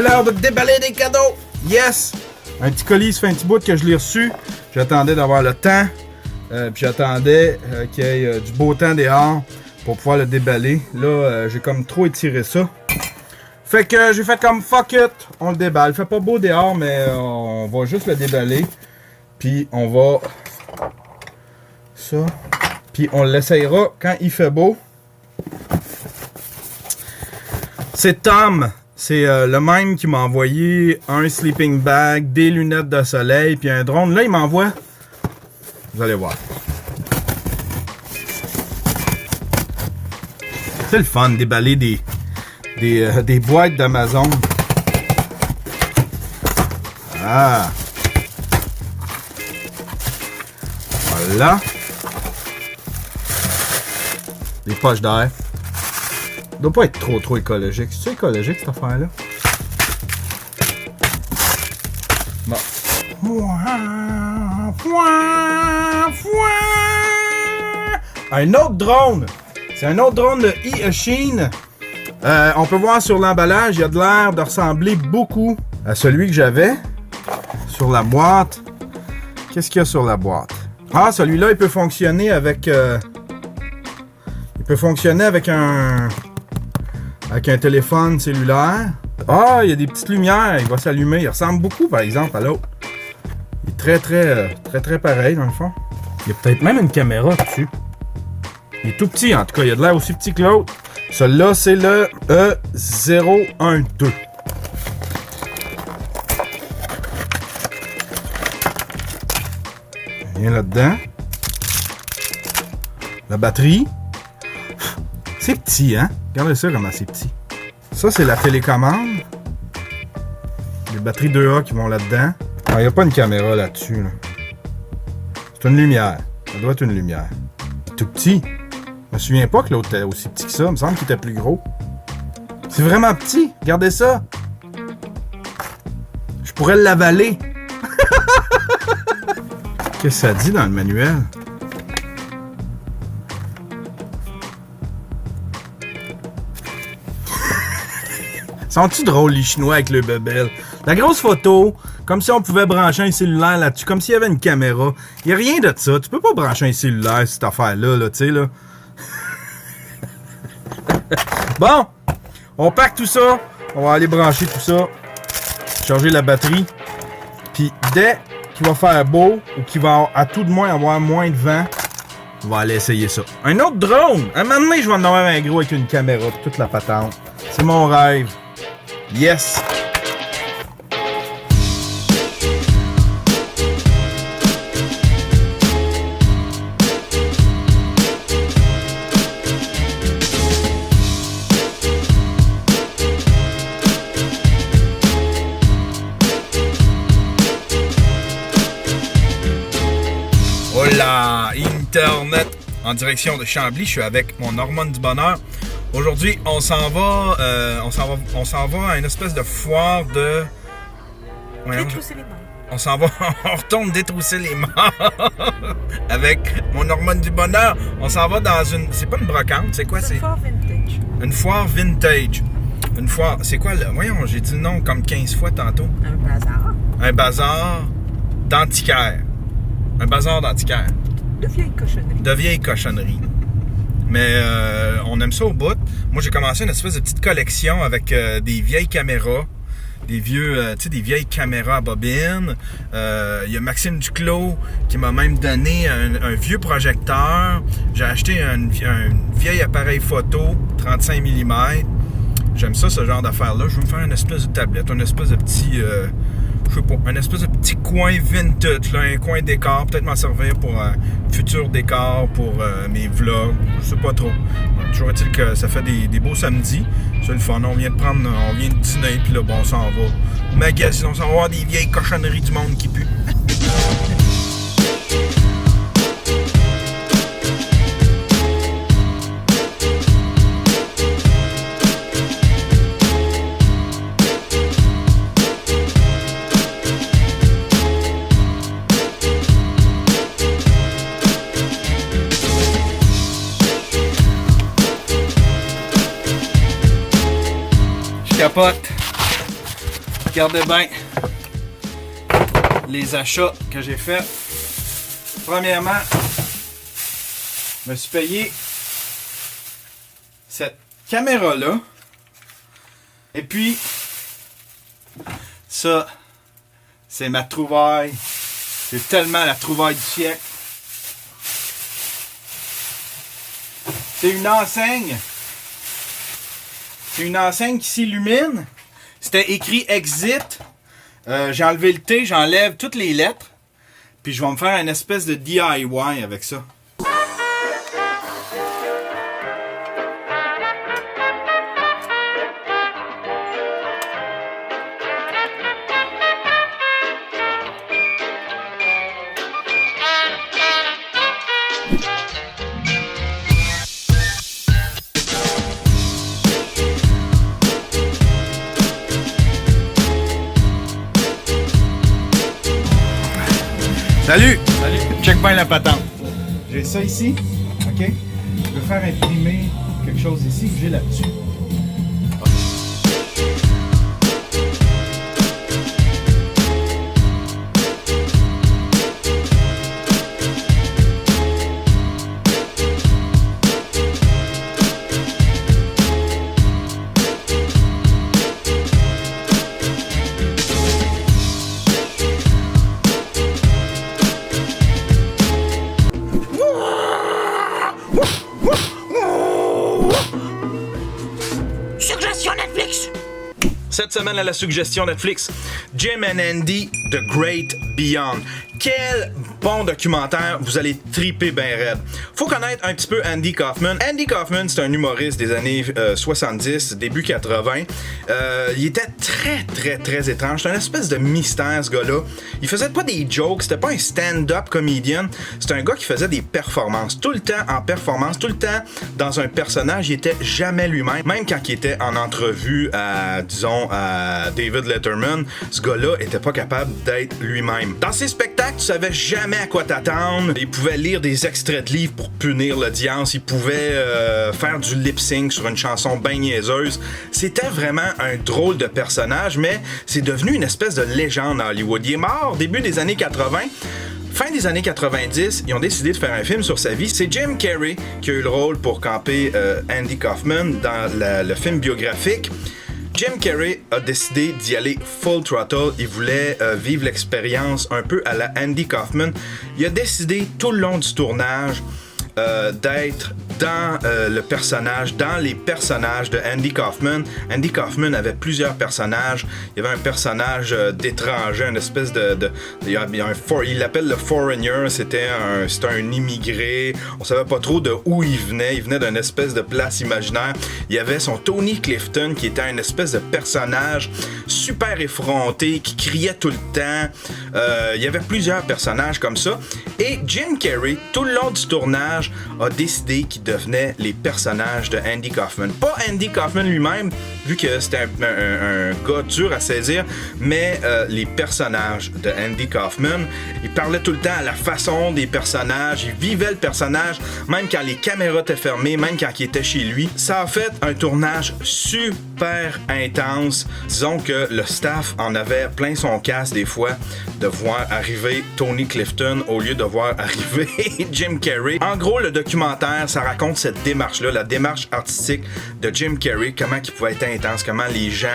C'est l'heure de déballer des cadeaux! Yes! Un petit colis, ça fait un petit bout que je l'ai reçu. J'attendais d'avoir le temps. Puis j'attendais qu'il y ait du beau temps dehors pour pouvoir le déballer. Là, j'ai comme trop étiré ça. Fait que j'ai fait comme fuck it, on le déballe. Fait pas beau dehors, mais on va juste le déballer. Puis on va... Ça. Puis on l'essayera quand il fait beau. C'est Tom. C'est le même qui m'a envoyé un sleeping bag, des lunettes de soleil, puis un drone. Là, il m'envoie... Vous allez voir. C'est le fun de déballer des boîtes d'Amazon. Ah! Voilà. Des poches d'air. Ça doit pas être trop écologique. C'est écologique cette affaire-là? Bon. Un autre drone. C'est un autre drone de Eachine. On peut voir sur l'emballage, il y a de l'air de ressembler beaucoup à celui que j'avais sur la boîte. Qu'est-ce qu'il y a sur la boîte? Ah, celui-là, il peut fonctionner avec... avec un téléphone cellulaire. Ah, il y a des petites lumières. Il va s'allumer. Il ressemble beaucoup, par exemple, à l'autre. Il est très pareil, dans le fond. Il y a peut-être même une caméra dessus. Il est tout petit, en tout cas. Il a de l'air aussi petit que l'autre. Celui-là, c'est le E012. Rien là-dedans. La batterie. C'est petit, hein? Regardez ça, comment c'est petit. Ça, c'est la télécommande. Les batteries 2A qui vont là-dedans. Il n'y a pas une caméra là-dessus. Là. C'est une lumière. Ça doit être une lumière. Tout petit. Je me souviens pas que l'autre était aussi petit que ça. Il me semble qu'il était plus gros. C'est vraiment petit. Regardez ça. Je pourrais l'avaler. Qu'est-ce que ça dit dans le manuel? Sont-tu drôles les Chinois avec le bebel? La grosse photo, comme si on pouvait brancher un cellulaire là-dessus, comme s'il y avait une caméra. Il n'y a rien de ça. Tu peux pas brancher un cellulaire cette affaire-là, là, tu sais, là. Bon, on pack tout ça. On va aller brancher tout ça. Charger la batterie. Puis dès qu'il va faire beau, ou qu'il va à tout de moins avoir moins de vent, on va aller essayer ça. Un autre drone! Un moment donné, je vais en avoir un gros avec une caméra, toute la patente. C'est mon rêve. Yes! Hola! Internet en direction de Chambly. Je suis avec mon hormone du bonheur. Aujourd'hui, on s'en va à une espèce de foire de... Détrousser les mains. On retourne détrousser les mains avec mon hormone du bonheur. On s'en va dans une... C'est pas une brocante, c'est quoi? C'est une foire vintage. Une foire vintage. Une foire... C'est quoi, là? Voyons, j'ai dit le nom comme 15 fois tantôt. Un bazar. Un bazar d'antiquaire. Un bazar d'antiquaire. De vieilles cochonneries. De vieilles cochonneries. Mais on aime ça au bout. Moi, j'ai commencé une espèce de petite collection avec des vieilles caméras. Des vieilles caméras à bobine. Il y a Maxime Duclos qui m'a même donné un vieux projecteur. J'ai acheté un vieil appareil photo 35 mm. J'aime ça, ce genre d'affaires-là. Je veux me faire une espèce de tablette, une espèce de petit... je sais pas, un espèce de petit coin vintage, là, un coin décor, peut-être m'en servir pour un futur décor, pour mes vlogs, je sais pas trop. Donc, toujours est-il que ça fait des beaux samedis, c'est le fun, on vient de dîner, puis là, bon, on s'en va magasiner, on s'en va voir des vieilles cochonneries du monde qui puent. Capote. Regardez bien les achats que j'ai faits. Premièrement, je me suis payé cette caméra-là. Et puis, ça, c'est ma trouvaille. C'est tellement la trouvaille du siècle. C'est une enseigne. C'est une enseigne qui s'illumine. C'était écrit Exit. J'ai enlevé le T, j'enlève toutes les lettres. Puis je vais me faire une espèce de DIY avec ça. Salut! Salut! Check bien la patente. J'ai ça ici, ok? Je vais faire imprimer quelque chose ici que j'ai là-dessus. Cette semaine à la suggestion Netflix, Jim and Andy, The Great Beyond. Quel bon documentaire, vous allez triper ben raide. Faut connaître un petit peu Andy Kaufman. Andy Kaufman, c'est un humoriste des années 70, début 80. Il était très étrange. C'est un espèce de mystère, ce gars-là. Il faisait pas des jokes, c'était pas un stand-up comédien. C'était un gars qui faisait des performances. Tout le temps en performance, tout le temps dans un personnage. Il était jamais lui-même. Même quand il était en entrevue à, disons, à David Letterman, ce gars-là était pas capable d'être lui-même. Dans ses spectacles, tu savais jamais à quoi t'attendre. Il pouvait lire des extraits de livres pour punir l'audience. Il pouvait faire du lip-sync sur une chanson bien niaiseuse. C'était vraiment un drôle de personnage, mais c'est devenu une espèce de légende à Hollywood. Il est mort début des années 80. Fin des années 90, ils ont décidé de faire un film sur sa vie. C'est Jim Carrey qui a eu le rôle pour camper Andy Kaufman dans le film biographique. Jim Carrey a décidé d'y aller full throttle. Il voulait vivre l'expérience un peu à la Andy Kaufman. Il a décidé tout le long du tournage d'être dans le personnage, dans les personnages de Andy Kaufman. Andy Kaufman avait plusieurs personnages. Il y avait un personnage d'étranger, une espèce il l'appelle le foreigner. C'était un immigré. On savait pas trop de où il venait. Il venait d'une espèce de place imaginaire. Il y avait son Tony Clifton qui était une espèce de personnage super effronté, qui criait tout le temps. Il y avait plusieurs personnages comme ça. Et Jim Carrey, tout le long du tournage, a décidé qu'il devenaient les personnages de Andy Kaufman. Pas Andy Kaufman lui-même, vu que c'était un gars dur à saisir, mais les personnages de Andy Kaufman. Il parlait tout le temps à la façon des personnages, il vivait le personnage, même quand les caméras étaient fermées, même quand il était chez lui. Ça a fait un tournage super intense. Disons que le staff en avait plein son casse des fois de voir arriver Tony Clifton au lieu de voir arriver Jim Carrey. En gros, le documentaire, ça raconte cette démarche-là, la démarche artistique de Jim Carrey, comment il pouvait être intense, comment les gens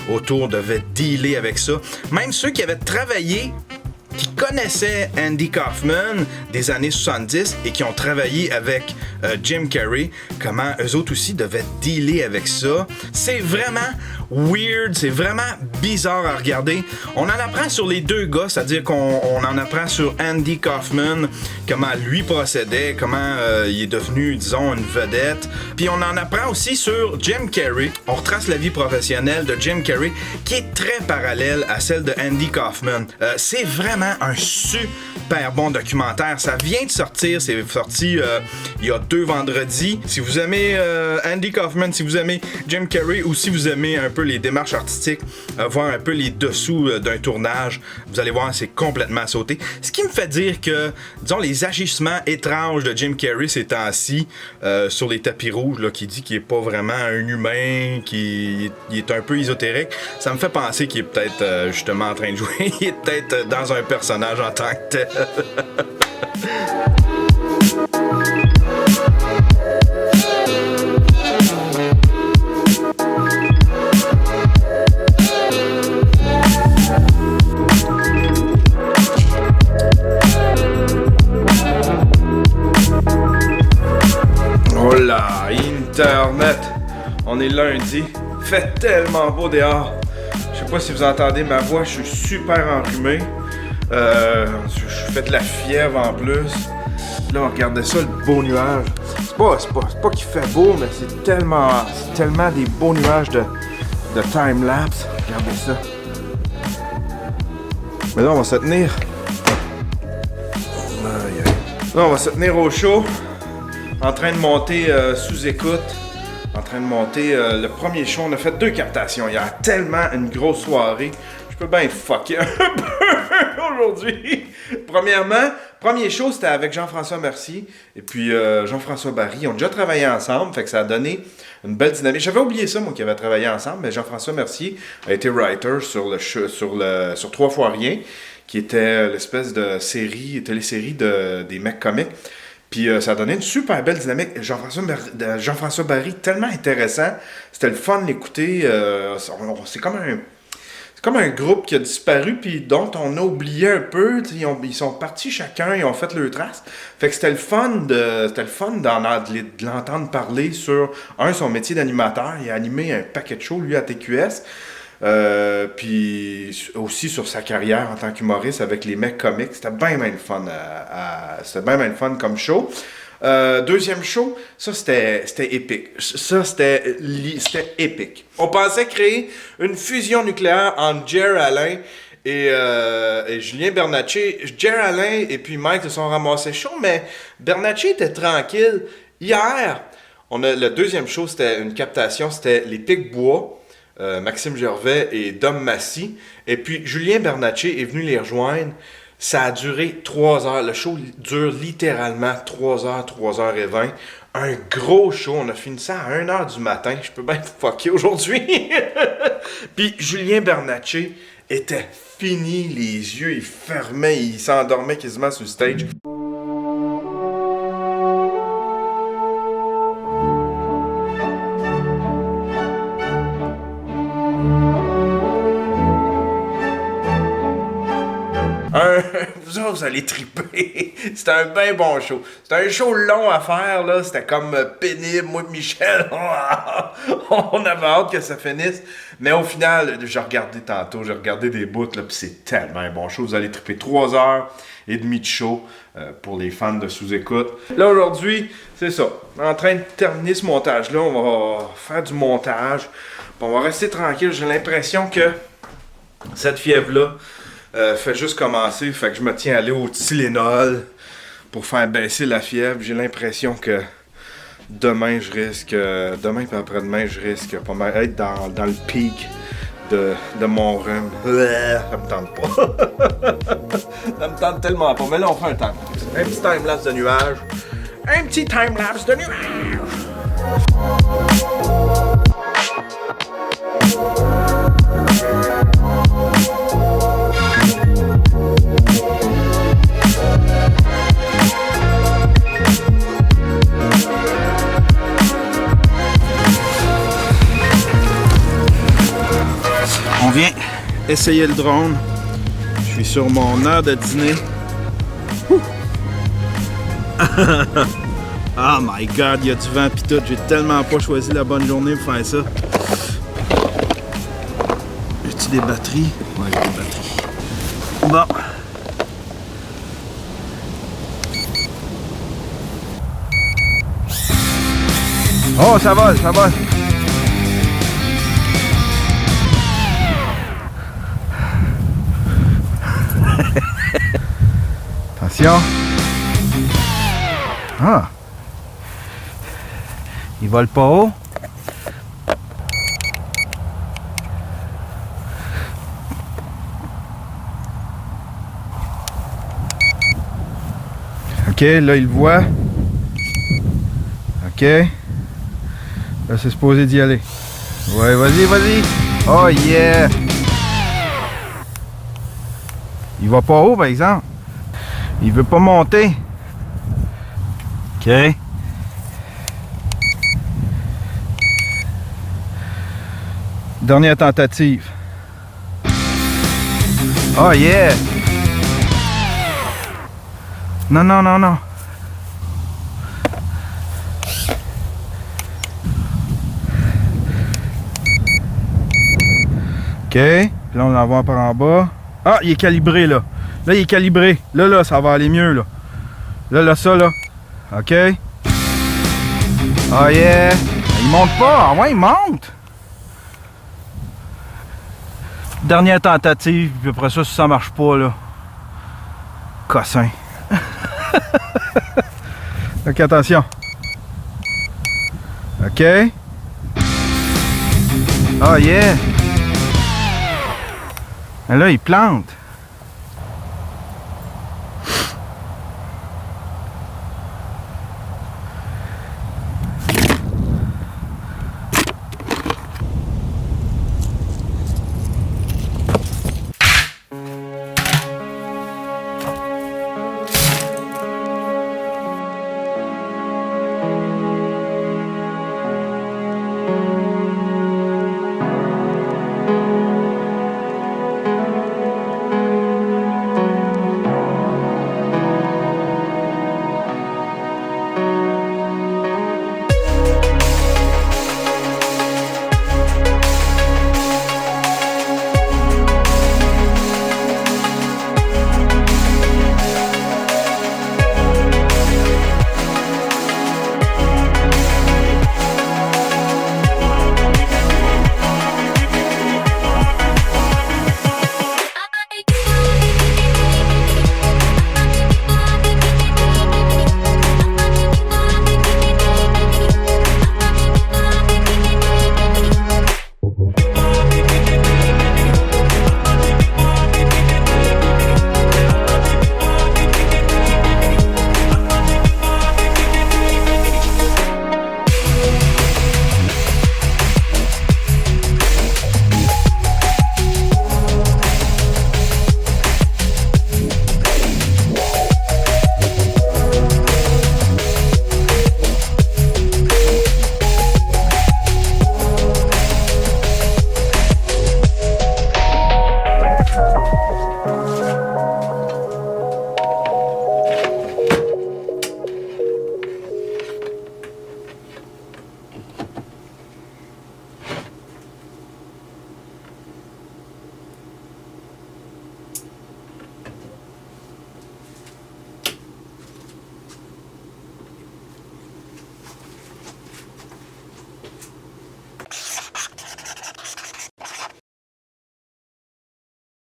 autour devaient dealer avec ça. Même ceux qui avaient travaillé, qui connaissaient Andy Kaufman des années 70 et qui ont travaillé avec Jim Carrey, comment eux autres aussi devaient dealer avec ça. C'est vraiment weird, c'est vraiment bizarre à regarder. On en apprend sur les deux gars, c'est-à-dire qu'on en apprend sur Andy Kaufman, comment lui procédait, comment il est devenu, disons, une vedette. Puis on en apprend aussi sur Jim Carrey. On retrace la vie professionnelle de Jim Carrey, qui est très parallèle à celle de Andy Kaufman. C'est vraiment un super bon documentaire. Ça vient de sortir, c'est sorti il y a 2 vendredis. Si vous aimez Andy Kaufman, si vous aimez Jim Carrey ou si vous aimez un peu peu les démarches artistiques, voir un peu les dessous d'un tournage, vous allez voir, c'est complètement sauté. Ce qui me fait dire que, disons, les agissements étranges de Jim Carrey ces temps-ci, sur les tapis rouges, là, qui dit qu'il est pas vraiment un humain, qu'il est un peu ésotérique, ça me fait penser qu'il est peut-être justement en train de jouer, il est peut-être dans un personnage en tant que tel. Oh là, Internet! On est lundi, il fait tellement beau dehors. Je sais pas si vous entendez ma voix, je suis super enrhumé. Je fais de la fièvre en plus. Là, regardez ça, le beau nuage. C'est pas qu'il fait beau, mais c'est tellement des beaux nuages de time-lapse. Regardez ça. Mais là, on va se tenir. Là, on va se tenir au chaud. En train de monter sous écoute. En train de monter le premier show. On a fait 2 captations hier. Tellement une grosse soirée. Je peux bien fucker un peu aujourd'hui. Premièrement, premier show, c'était avec Jean-François Mercier et puis Jean-François Barry. Ils ont déjà travaillé ensemble, fait que ça a donné une belle dynamique. J'avais oublié ça, moi, qu'ils avaient travaillé ensemble, mais Jean-François Mercier a été writer sur 3 fois rien, qui était l'espèce de télésérie des mecs comiques. Puis ça a donné une super belle dynamique. Jean-François Barry, tellement intéressant. C'était le fun de l'écouter. C'est comme un groupe qui a disparu puis dont on a oublié un peu. Ils sont partis chacun, ils ont fait leur trace. Fait que c'était le fun de l'entendre parler sur, son métier d'animateur. Il a animé un paquet de shows, lui, à TQS. Puis aussi sur sa carrière en tant qu'humoriste avec les mecs comiques. C'était bien le fun c'était bien le fun comme show. Deuxième show, ça c'était épique. Ça c'était épique. On pensait créer une fusion nucléaire entre Jer Alain et Julien Bernatchez. Jer Alain et puis Mike se sont ramassés chaud, mais Bernatchez était tranquille. Hier, le deuxième show, c'était une captation, c'était les Pic-Bois. Maxime Gervais et Dom Massy. Et puis Julien Bernatchez est venu les rejoindre. Ça a duré 3 heures. Le show dure littéralement 3 heures, 3h20. Un gros show. On a fini ça à 1h du matin. Je peux bien fucker aujourd'hui. Puis Julien Bernatchez était fini. Les yeux, il fermait. Il s'endormait quasiment sur le stage. Vous allez triper. C'était un bien bon show. C'était un show long à faire, là. C'était comme pénible. Moi et Michel, on avait hâte que ça finisse. Mais au final, j'ai regardé des bouts, là, puis c'est tellement un bon show. Vous allez triper 3h30 de show pour les fans de sous-écoute. Là, aujourd'hui, c'est ça. En train de terminer ce montage-là, on va faire du montage. Puis on va rester tranquille. J'ai l'impression que cette fièvre-là fait juste commencer, fait que je me tiens à aller au Tylenol pour faire baisser la fièvre. J'ai l'impression que demain puis après-demain, je risque pas mal d'être dans le pic de mon rhume. Ça me tente pas. Ça me tente tellement pas. Mais là, on fait un time-lapse. Un petit time-lapse de nuages. Un petit time-lapse de nuages. On vient essayer le drone. Je suis sur mon heure de dîner. Oh my god, il y a du vent pis tout. J'ai tellement pas choisi la bonne journée pour faire ça. As-tu des batteries? Ouais, j'ai des batteries. Bon. Oh, ça vole, ça vole. Attention. Ah. Il vole pas haut. OK, là, il le voit. OK. Là, c'est supposé d'y aller. Ouais, vas-y, vas-y. Oh, yeah! Il va pas haut, par exemple. Il veut pas monter. OK. Dernière tentative. Oh, yeah! Non, non, non, non. OK. Puis là, on l'envoie par en bas. Ah, il est calibré, là. Là, il est calibré. Là, là, ça va aller mieux, là. Là, là, ça, là. OK. Oh, yeah. Il monte pas. Ah ouais, il monte. Dernière tentative. Puis après ça, si ça marche pas, là. Cossin. OK, attention. OK. Oh, yeah. Et là, il plante.